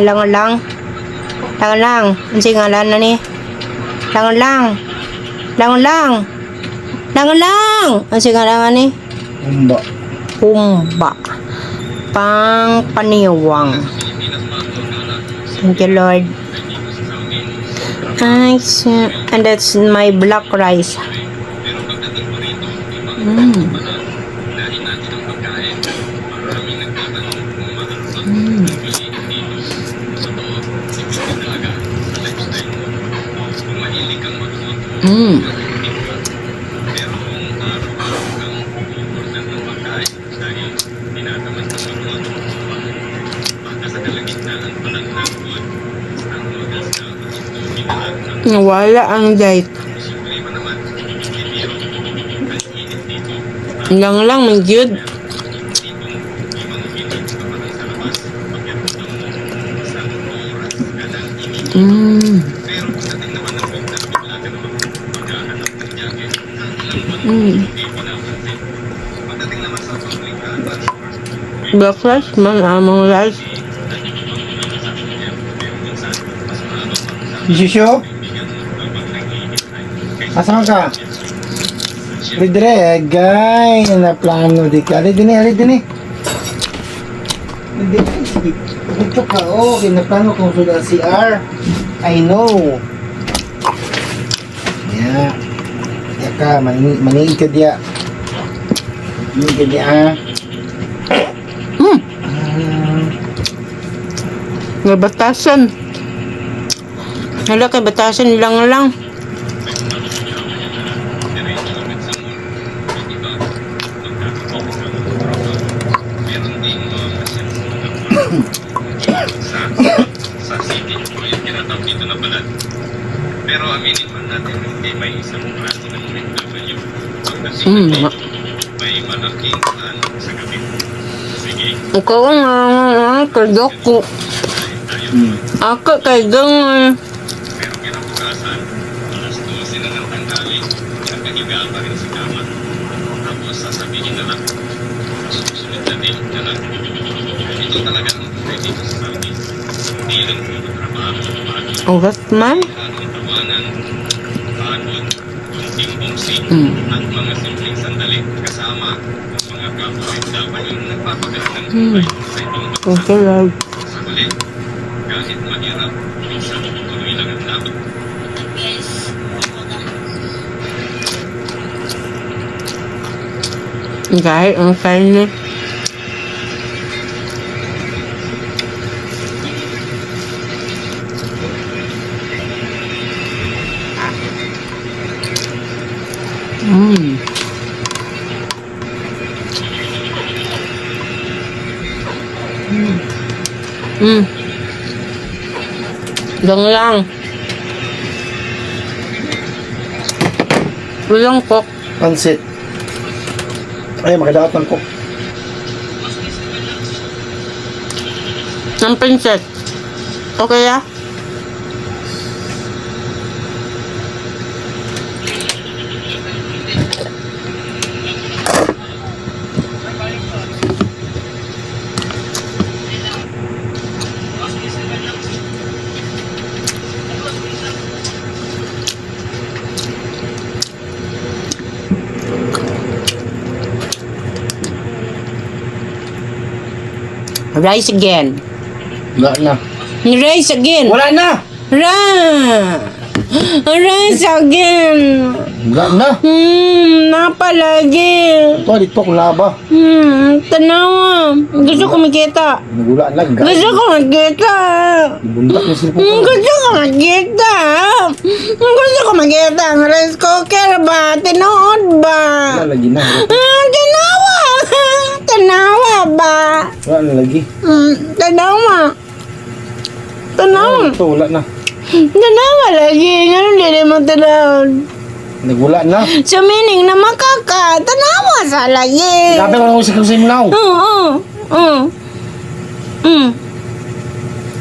Lang. Ang singalan na ni. Lang. Ang singalan na ni. Pumba. Pangpaniwang. Thank you, Lord. Nice. And that's my black rice. Wala ang date. Lang may good. Black rice man, among rice. Jisho? Asama ka? Lidre, gay, na plano di ka. Alid din eh. Sige. Ito ka, okay, na plano kung sudah CR. I know. Ya. Ya ka, maniig ka diya. Maniig ka diya, May batasan. Hala kay batasan lang. Sa city ko yung tinatawag dito na balat. Pero aminin man natin hindi may isang klase ng OFW. Pagdating dito, may malaking sa gabi. Sige. Ikaw nga, kagak ko. Ako kaigang. Pero kinabukasan, alas 12 na ng tanghali, nakahiga pa rin sa kama. Tapos sasabihin na lang, susunod na din na lang. Ito talaga ang buhay dito sa Saudi. Hindi lang puro trabaho, pagod. Ugat man. Anong tawanan, pagod, kunting homesick, at mga simpleng sandali kasama ang mga kapwa-OFW na nagpapaganda ng buhay sa ibang bansa. Okay, Lord. Sa huli, kahit mahirap, minsan tuloy lang ang laban. Kahit ang kainit. Lang. Walang kok. Pansit. Ay, makadaot ng cook. Ng princess. Okay ah? Rice again. Wala na. Rice again. Wala na! Rice again. Wala na! Napalagi. Ito, dito ko laba. Tanawa. Gusto ko makita. Nagula lang, guys. Gusto ko makita. Bundak na sila po. Gusto ko makita. Gusto ko makita ang rice cooker ba? Tinood ba? Wala lagi na. Tanawa ba? Wala na lagi. Tanawa. Ito, wala na. Tanawa lagi. Ngayon hindi mo tanaw. Nagula na. So meaning na makaka. Tanawa sa lagi. Grabe ko lang usik ko sa imnaw.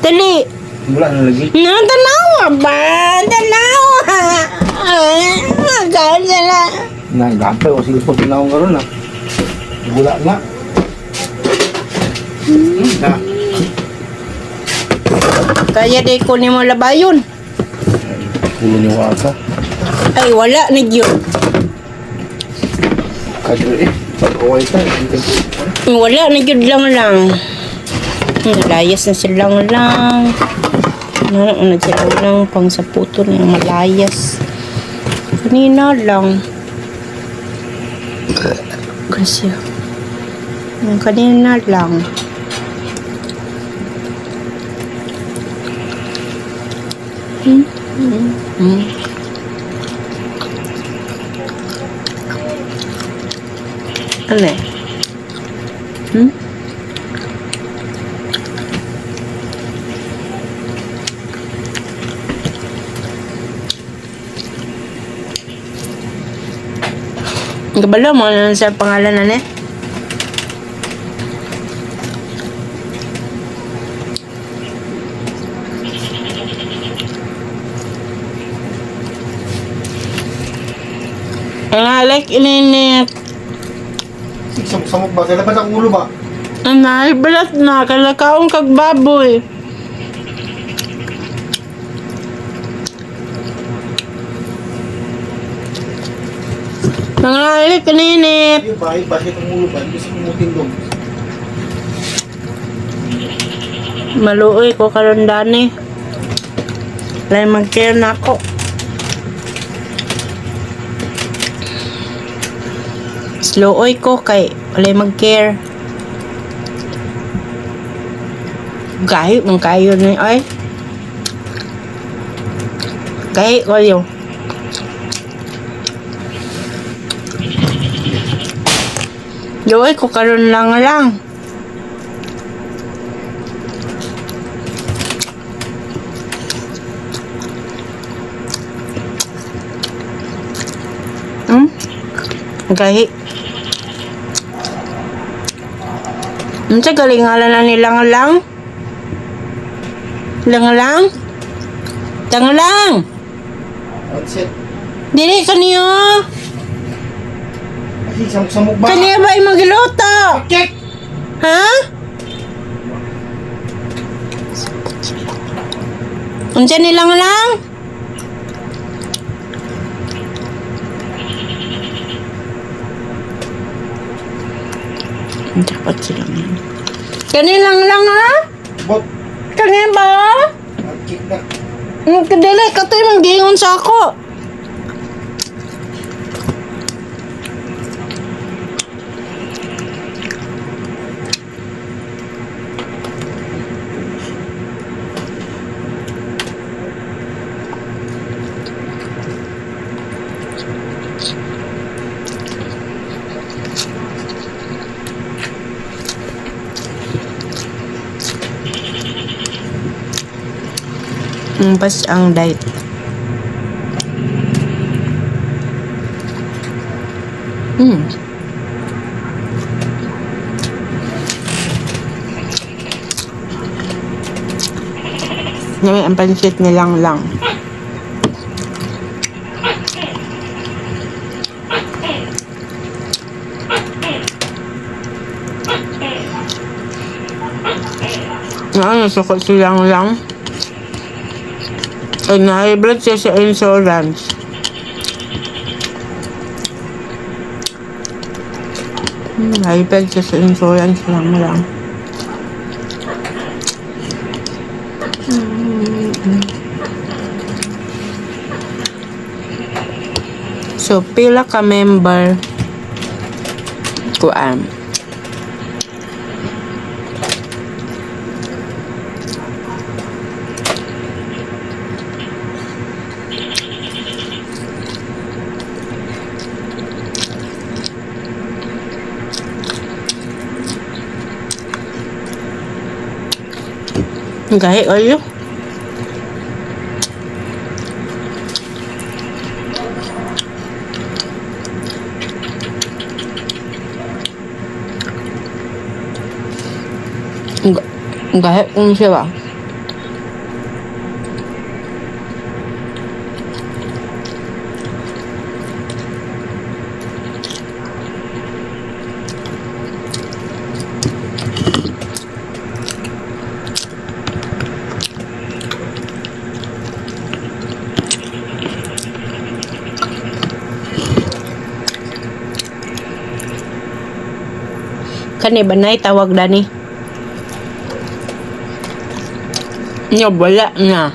Dali. Wala na lagi. Tanawa ba? Tanawa. Magkakaroon sila. Grabe ko sila po tinawang karoon na. Nagula na. Na. Kaya di ko ni mo labayon. Ulo niyo waka. Ay, wala na yun. Kadre pag-away ta. Wala na yun lang. Malayas na silang lang. Ano sila lang pang sa puto na malayas. Kanina lang. Grasya. Kanina lang. Ano eh? Ang kabalo mo ano sa pangalan na ne? Ang alak ininit. Samok ba? Kaya dapat ang ulo ba? Anay, balat na. Kalakaong kag baboy. Ang alak ininit. Iyo ba? Bakit ang ulo ba? Hindi sa kumutindong. Maluoy ko karon dani. Lay mag-care na ako. Slowoy ko kay walay mag-care. Gahi ng kayo ni ay. Gahi ko yun. Yoy ko karon lang. Gahi. Unsa galingalan na nilang lang? Lang. Onset. Dili kaniyo. Ay, samok ba? Kaniya ba ay magluto? Check! Ha? Unsa nilang lang? Dapat sila ngayon. Kanilang lang ha? Bot. Kaniya ba? Check na. Kadili, katoy mong gingon sa ako. Pas ang diet. Ngayon ang pansit nilang lang. Ano, sukot silang lang. Ay, na-hybrid siya sa insurance. Na-hybrid siya sa insurance lang. So, pila ka member kuan. Gahi kayo. Gahi kung siya ba? Kani ba na tawag dani? Nga wala na.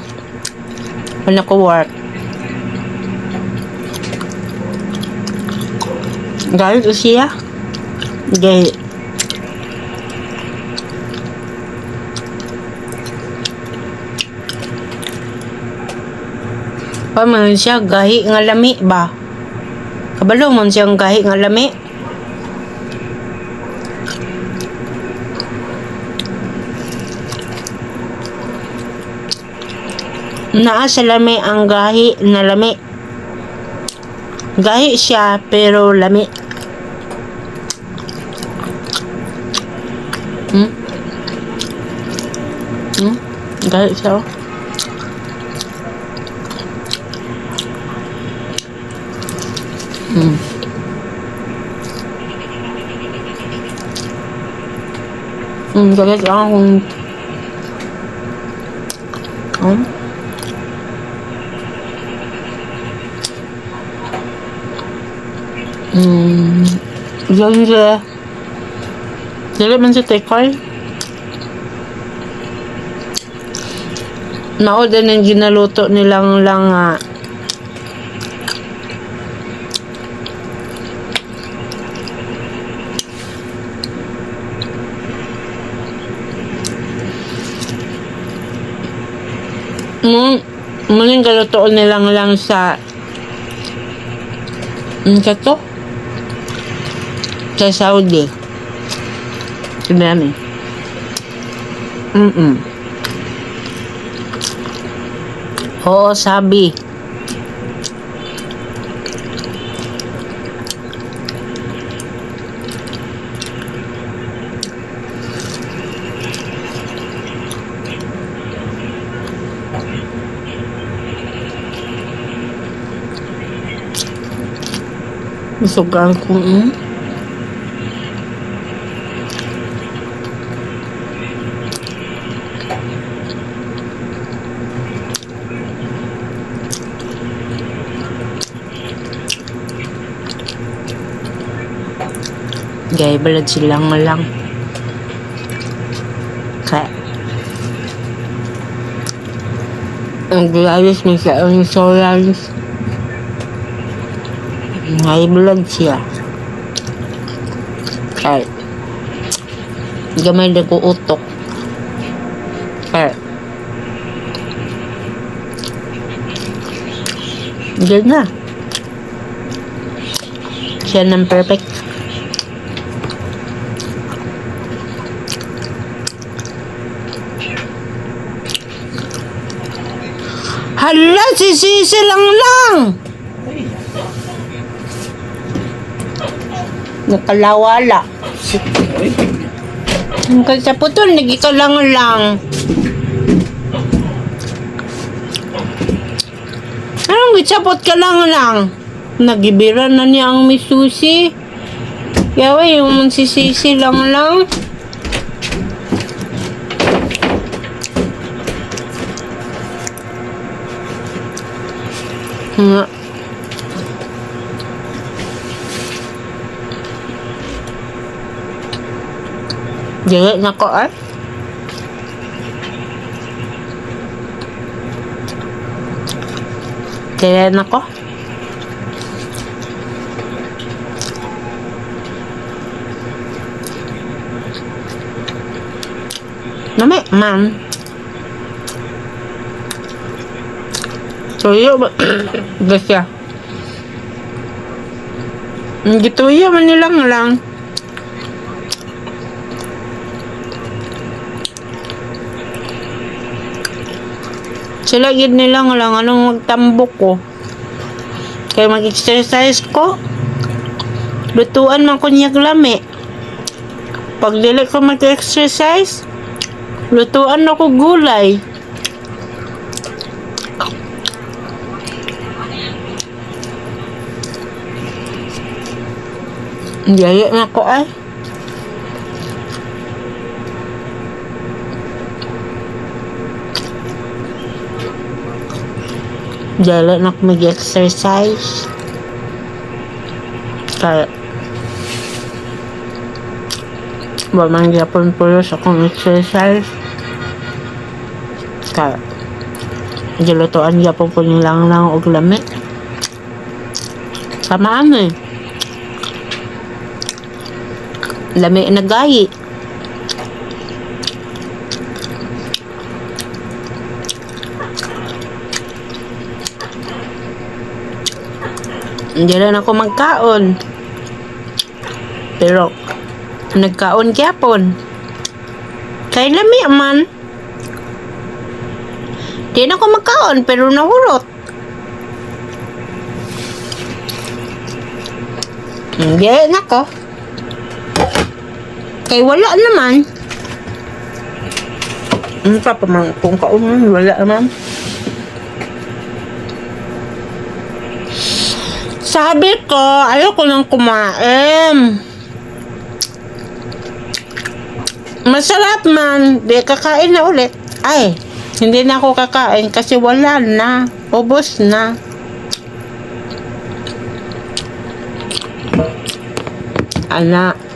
Wala ko work. Galit siya. Galit. Paman siya gahi nga lami ba? Kabalo man siyang gahi nga lami. Naa sa lami ang gahi na lami. Gahi siya pero lami. Gahi siya. Galit akong Diyan siya. Dili man siya tekoy. Mao din ang ginaluto nilang langa. Muling galutoon nilang lang sa kato sa Saudi. Sinami. Oo, sabi. Masugan ko, Gaya balad silang lang. Kaya ang glayos mo siya ang solaris. High blood siya. Kaya gamay na ko utok. Kaya diyan na. Siya ng perfect. Hala, sisisi lang. Nakalawala. Ang kasaputol, nagikalang lang. Anong gisapot ka lang? Nagibiran na niya ang misusi. Yawa, yung sisisi lang. Nga. Dili na ko Dili na ko. Nami, man. Tuyo ba? Gasya. Gituyo man nilang lang. Sila gid nila lang anong magtambok ko. Kaya mag-exercise ko. Lutuan man ko niyag lami. Pag dili ko mag-exercise, lutuan ako gulay. Dili na ko Dili na ako mag-exercise. Kaya Wa man gyapon pulo sa akong exercise. Kaya gilutoan gyapon ko ni lang og lami. Samaan eh. Lami na gayi. Hindi rin ako magkaon. Pero, nagkaon gyapon. Kay lami man. Di na ako magkaon, pero nahurot. Hindi na ko. Kay wala naman. Ano pa man kung kaon, wala naman. Sabi ko, ayoko nang kumain. Masarap man. Di kakain na ulit. Ay, hindi na ako kakain kasi wala na. Ubos na. Anak.